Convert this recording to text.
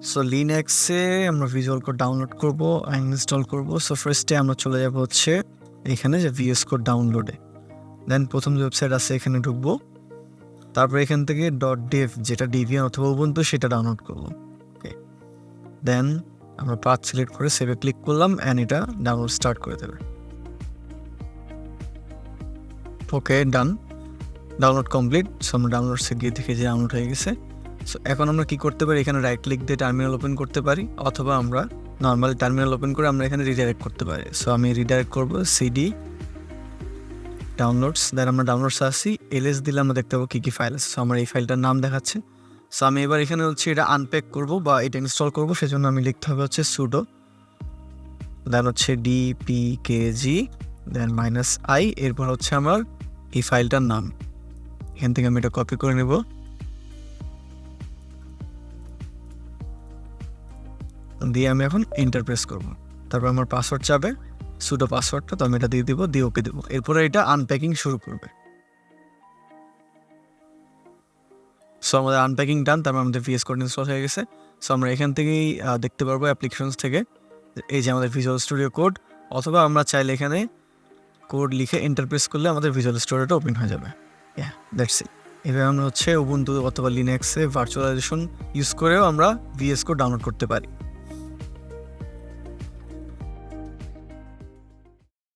So লিনাক্সে আমরা visual code download করব, ইনস্টল করব। সো ফার্স্টে আমরা চলে যাব হচ্ছে এখানে যে ভিএস কোড ডাউনলোডে, দেন প্রথম যে ওয়েবসাইট আছে এখানে ঢুকবো, তারপর এখান থেকে .dev যেটা ডিভিয়ান অথবা উবুন্টু সেটা ডাউনলোড করবো। ওকে, দেন আমরা পাথ সিলেক্ট করে সেভে ক্লিক করলাম অ্যান্ড এটা ডাউনলোড স্টার্ট করে দেবে। ওকে, ডান, ডাউনলোড কমপ্লিট। সো আমরা ডাউনলোডসে গিয়ে দেখে যে ডাউনলোড হয়ে গেছে। সো এখন আমরা কি করতে পারি, এখানে রাইট ক্লিক দিয়ে টার্মিনাল ওপেন করতে পারি, অথবা আমরা নর্মালি টার্মিনাল ওপেন করে আমরা এখানে রিডাইরেক্ট করতে পারি। সো আমি রিডাইরেক্ট করব সিডি ডাউনলোডস, দেন আমরা ডাউনলোডস আসি, এলএস দিলে আমরা দেখতে পাবো কী কী ফাইল আছে। সো আমার এই ফাইলটার নাম দেখাচ্ছে। সো আমি এবার এখানে হচ্ছে এটা আনপ্যাক করব বা এটা ইনস্টল করব, সেজন্য আমি লিখতে হবে হচ্ছে সুডো, দেন হচ্ছে dpkg, দেন -i, এরপর হচ্ছে আমার এই ফাইলটার নাম। এখান থেকে আমি এটা কপি করে নেব, দিয়ে আমি এখন এন্টার প্রেস করব। তারপর আমার পাসওয়ার্ড চাবে, সুডো পাসওয়ার্ডটা, তো আমি এটা দিয়ে দিব, দিয়ে ওকে দেবো। এরপরে এটা আনপ্যাকিং শুরু করবে। সো আমাদের আনপ্যাকিং ডান, তারপর আমাদের ভিএস কোড ইনস্টল হয়ে গেছে। সো আমরা এখান থেকেই দেখতে পারবো অ্যাপ্লিকেশনস থেকে এই যে আমাদের ভিজুয়াল স্টুডিও কোড, অথবা আমরা চাইলে এখানে কোড লিখে এন্টার প্রেস করলে আমাদের ভিজুয়াল স্টুডিওটা ওপেন হয়ে যাবে। That's it. এভাবে আমরা হচ্ছে উবুন্টু অথবা লিনাক্সে ভার্চুয়ালাইজেশন ইউজ করেও আমরা ভিএস কোড ডাউনলোড করতে পারি।